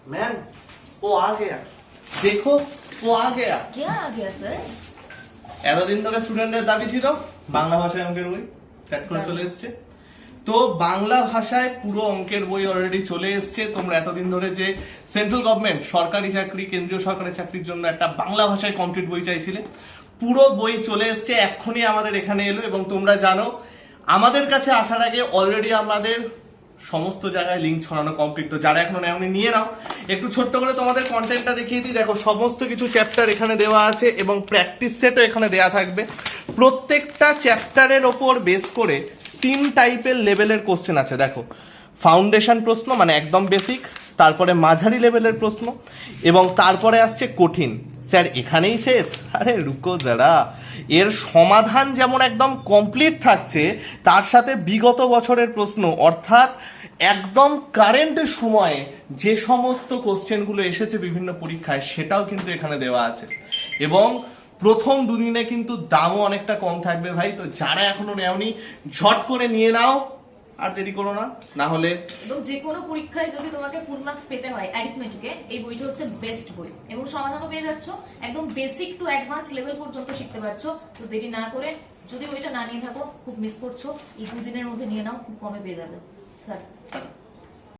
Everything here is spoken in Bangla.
मैम वो आ गया, देखो वो आ गया। क्या आ गया सर? এতদিন ধরে স্টুডেন্টদের দাবি ছিল বাংলা ভাষায় অঙ্কের বই, সেট করে চলে এসছে। তো বাংলা ভাষায় পুরো অঙ্কের বই অলরেডি চলে এসছে। তোমরা এতদিন ধরে যে সেন্ট্রাল গভর্নমেন্ট সরকারি চাকরি, কেন্দ্রীয় সরকারি চাকরির জন্য একটা বাংলা ভাষায় কমপ্লিট বই চাইছিলে, পুরো বই চলে এসছে, এক্ষুনি আমাদের এখানে এলো। এবং তোমরা জানো আমাদের কাছে আসার আগে অলরেডি আমাদের সমস্ত জায়গায় লিঙ্ক ছড়ানো কমপ্লিট। তো যারা এখনো নেওনি নিয়ে নাও। একটু ছোট্ট করে তোমাদের কন্টেন্টটা দেখিয়ে দিই। দেখো সমস্ত কিছু চ্যাপ্টার এখানে দেওয়া আছে এবং প্র্যাকটিস সেটও এখানে দেওয়া থাকবে। প্রত্যেকটা চ্যাপ্টারের ওপর বেস করে 3 টাইপের লেভেলের কোশ্চেন আছে। দেখো ফাউন্ডেশন প্রশ্ন মানে একদম বেসিক, তারপরে মাঝারি লেভেলের প্রশ্ন এবং তারপরে আসছে কঠিন। স্যার এখানেই শেষ? আরে রুকো যারা, এর সমাধান যেমন একদম কমপ্লিট থাকছে, তার সাথে বিগত বছরের প্রশ্ন অর্থাৎ একদম কারেন্ট সময়ে যে সমস্ত কোশ্চেনগুলো এসেছে বিভিন্ন পরীক্ষায় সেটাও কিন্তু এখানে দেওয়া আছে। এবং প্রথম দুদিনে কিন্তু দামও অনেকটা কম থাকবে ভাই। তো যারা এখনো নেওনি ঝট করে নিয়ে নাও, আর দেরি করো না, না হলে এবং যে কোনো পরীক্ষায় যদি তোমাকে ফুল মার্কস পেতে হয় অ্যারিথমেটিকে, এই বইটা হচ্ছে বেস্ট বই এবং সমাধানও পেয়ে যাচ্ছ, একদম বেসিক টু অ্যাডভান্স লেভেল পর্যন্ত শিখতে পারছো। তো দেরি না করে, যদি বইটা না নিয়ে থাকো খুব মিস করছো, এই 2 দিনের মধ্যে নিয়ে নাও, খুব কমে পেয়ে যাবে স্যার।